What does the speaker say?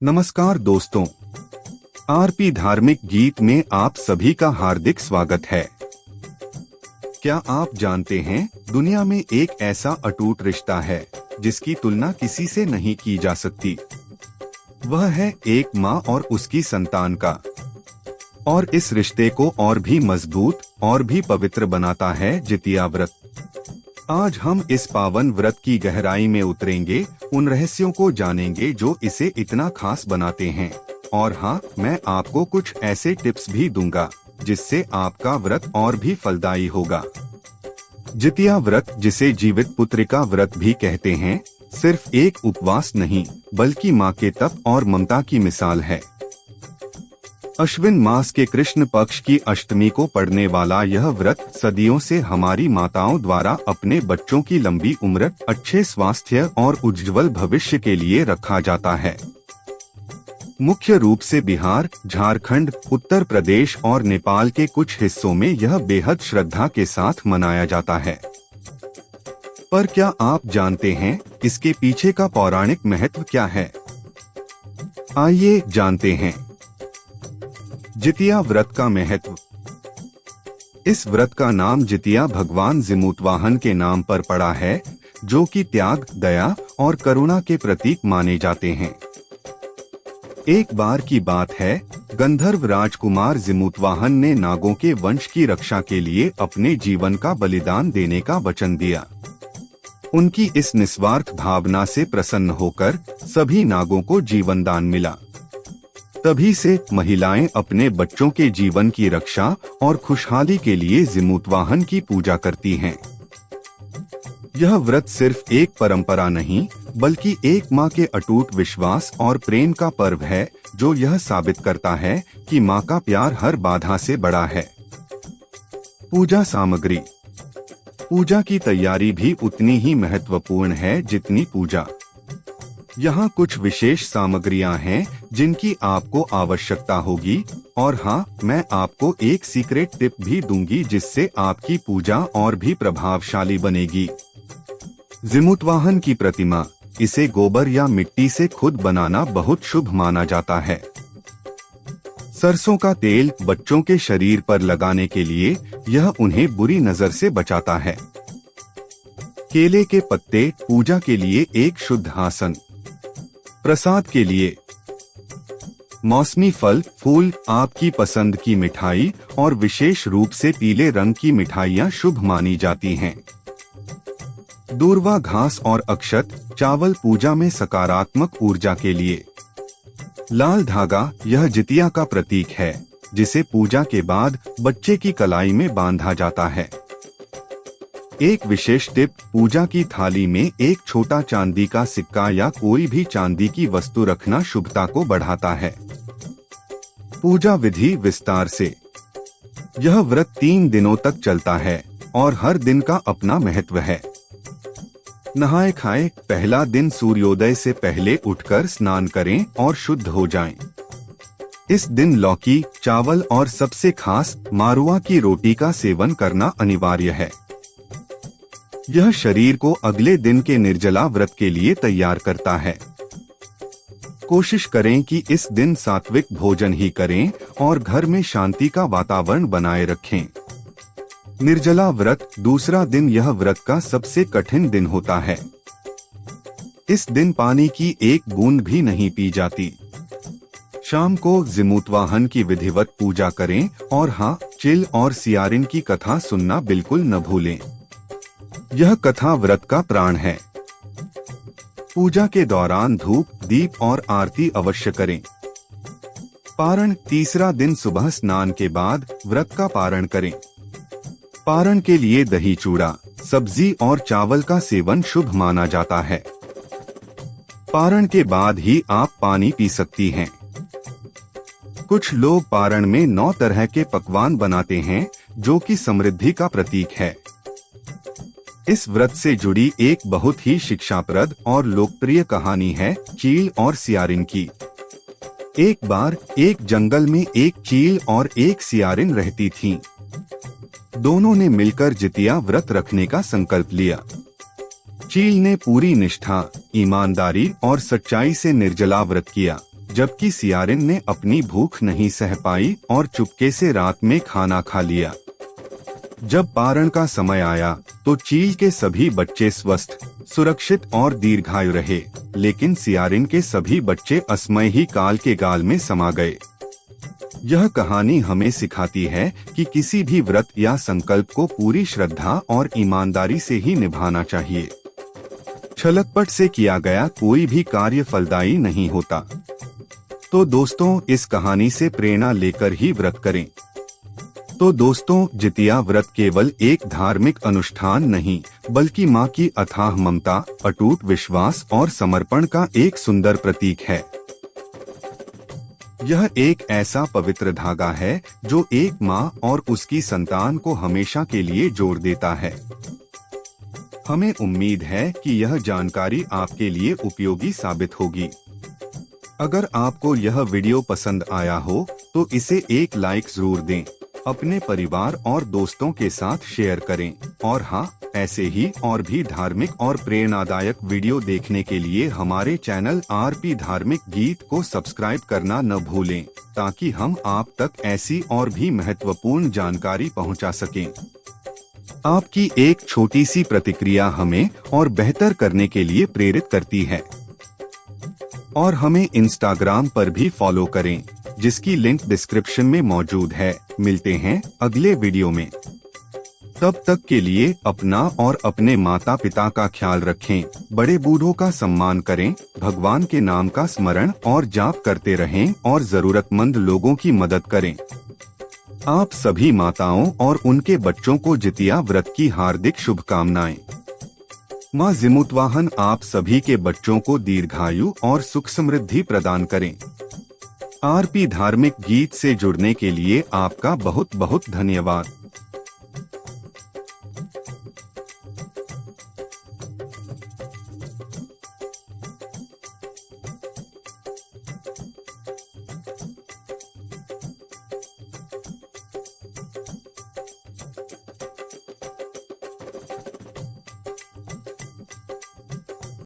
नमस्कार दोस्तों, आरपी धार्मिक गीत में आप सभी का हार्दिक स्वागत है। क्या आप जानते हैं, दुनिया में एक ऐसा अटूट रिश्ता है जिसकी तुलना किसी से नहीं की जा सकती। वह है एक माँ और उसकी संतान का। और इस रिश्ते को और भी मजबूत और भी पवित्र बनाता है जितिया व्रत। आज हम इस पावन व्रत की गहराई में उतरेंगे, उन रहस्यों को जानेंगे जो इसे इतना खास बनाते हैं। और हाँ, मैं आपको कुछ ऐसे टिप्स भी दूंगा जिससे आपका व्रत और भी फलदायी होगा। जितिया व्रत, जिसे जीवित पुत्रिका व्रत भी कहते हैं, सिर्फ एक उपवास नहीं बल्कि माँ के तप और ममता की मिसाल है। अश्विन मास के कृष्ण पक्ष की अष्टमी को पड़ने वाला यह व्रत सदियों से हमारी माताओं द्वारा अपने बच्चों की लंबी उम्र, अच्छे स्वास्थ्य और उज्ज्वल भविष्य के लिए रखा जाता है। मुख्य रूप से बिहार, झारखंड, उत्तर प्रदेश और नेपाल के कुछ हिस्सों में यह बेहद श्रद्धा के साथ मनाया जाता है। पर क्या आप जानते हैं इसके पीछे का पौराणिक महत्व क्या है? आइए जानते हैं। जितिया व्रत का महत्व। इस व्रत का नाम जितिया भगवान जिमूतवाहन के नाम पर पड़ा है, जो कि त्याग, दया और करुणा के प्रतीक माने जाते हैं। एक बार की बात है, गंधर्व राजकुमार जिमूतवाहन ने नागों के वंश की रक्षा के लिए अपने जीवन का बलिदान देने का वचन दिया। उनकी इस निस्वार्थ भावना से प्रसन्न होकर सभी नागों को जीवन दान मिला। तभी से महिलाएं अपने बच्चों के जीवन की रक्षा और खुशहाली के लिए जिमूतवाहन की पूजा करती हैं। यह व्रत सिर्फ एक परंपरा नहीं बल्कि एक माँ के अटूट विश्वास और प्रेम का पर्व है, जो यह साबित करता है कि माँ का प्यार हर बाधा से बड़ा है। पूजा सामग्री। पूजा की तैयारी भी उतनी ही महत्वपूर्ण है जितनी पूजा। यहाँ कुछ विशेष सामग्रियाँ हैं जिनकी आपको आवश्यकता होगी। और हाँ, मैं आपको एक सीक्रेट टिप भी दूंगी जिससे आपकी पूजा और भी प्रभावशाली बनेगी। जिमूतवाहन की प्रतिमा। इसे गोबर या मिट्टी से खुद बनाना बहुत शुभ माना जाता है। सरसों का तेल बच्चों के शरीर पर लगाने के लिए यह उन्हें बुरी नजर से बचाता है। केले के पत्ते पूजा के लिए एक शुद्ध आसन। प्रसाद के लिए मौसमी फल, फूल, आपकी पसंद की मिठाई और विशेष रूप से पीले रंग की मिठाइयाँ शुभ मानी जाती हैं। दूर्वा घास और अक्षत, चावल पूजा में सकारात्मक ऊर्जा के लिए। लाल धागा, यह जितिया का प्रतीक है जिसे पूजा के बाद बच्चे की कलाई में बांधा जाता है। एक विशेष टिप, पूजा की थाली में एक छोटा चांदी का सिक्का या कोई भी चांदी की वस्तु रखना शुभता को बढ़ाता है। पूजा विधि विस्तार से। यह व्रत 3 दिनों तक चलता है और हर दिन का अपना महत्व है। नहाए खाए। पहला दिन सूर्योदय से पहले उठकर स्नान करें और शुद्ध हो जाएं। इस दिन लौकी, चावल और सबसे खास मारुआ की रोटी का सेवन करना अनिवार्य है। यह शरीर को अगले दिन के निर्जला व्रत के लिए तैयार करता है। कोशिश करें कि इस दिन सात्विक भोजन ही करें और घर में शांति का वातावरण बनाए रखें। निर्जला व्रत। दूसरा दिन यह व्रत का सबसे कठिन दिन होता है। इस दिन पानी की एक बूंद भी नहीं पी जाती। शाम को जिमूतवाहन की विधिवत पूजा करें और हाँ, चिल और सियारिन की कथा सुनना बिल्कुल न भूलें। यह कथा व्रत का प्राण है। पूजा के दौरान धूप, दीप और आरती अवश्य करें। पारण। तीसरा दिन सुबह स्नान के बाद व्रत का पारण करें। पारण के लिए दही, चूड़ा, सब्जी और चावल का सेवन शुभ माना जाता है। पारण के बाद ही आप पानी पी सकती हैं। कुछ लोग पारण में 9 तरह के पकवान बनाते हैं, जो कि समृद्धि का प्रतीक है। इस व्रत से जुड़ी एक बहुत ही शिक्षाप्रद और लोकप्रिय कहानी है चील और सियारिन की। एक बार एक जंगल में एक चील और एक सियारिन रहती थीं। दोनों ने मिलकर जितिया व्रत रखने का संकल्प लिया। चील ने पूरी निष्ठा, ईमानदारी और सच्चाई से निर्जला व्रत किया, जबकि सियारिन ने अपनी भूख नहीं सह पाई और चुपके से रात में खाना खा लिया। जब पारण का समय आया तो चील के सभी बच्चे स्वस्थ, सुरक्षित और दीर्घायु रहे, लेकिन सियारिन के सभी बच्चे असमय ही काल के गाल में समा गए। यह कहानी हमें सिखाती है कि किसी भी व्रत या संकल्प को पूरी श्रद्धा और ईमानदारी से ही निभाना चाहिए। छलकपट से किया गया कोई भी कार्य फलदायी नहीं होता। तो दोस्तों, इस कहानी से प्रेरणा लेकर ही व्रत करें। तो दोस्तों, जितिया व्रत केवल एक धार्मिक अनुष्ठान नहीं, बल्कि माँ की अथाह ममता, अटूट विश्वास और समर्पण का एक सुंदर प्रतीक है। यह एक ऐसा पवित्र धागा है जो एक माँ और उसकी संतान को हमेशा के लिए जोड़ देता है। हमें उम्मीद है कि यह जानकारी आपके लिए उपयोगी साबित होगी। अगर आपको यह वीडियो पसंद आया हो तो इसे एक लाइक जरूर दें, अपने परिवार और दोस्तों के साथ शेयर करें और हाँ, ऐसे ही और भी धार्मिक और प्रेरणादायक वीडियो देखने के लिए हमारे चैनल आरपी धार्मिक गीत को सब्सक्राइब करना न भूलें, ताकि हम आप तक ऐसी और भी महत्वपूर्ण जानकारी पहुंचा सकें। आपकी एक छोटी सी प्रतिक्रिया हमें और बेहतर करने के लिए प्रेरित करती है। और हमें इंस्टाग्राम पर भी फॉलो करें, जिसकी लिंक डिस्क्रिप्शन में मौजूद है। मिलते हैं अगले वीडियो में। तब तक के लिए अपना और अपने माता पिता का ख्याल रखें, बड़े बूढ़ों का सम्मान करें, भगवान के नाम का स्मरण और जाप करते रहें और जरूरतमंद लोगों की मदद करें। आप सभी माताओं और उनके बच्चों को जितिया व्रत की हार्दिक शुभकामनाएं। माँ जिमुतवाहन आप सभी के बच्चों को दीर्घायु और सुख समृद्धि प्रदान करें। आरपी धार्मिक गीत से जुड़ने के लिए आपका बहुत बहुत धन्यवाद।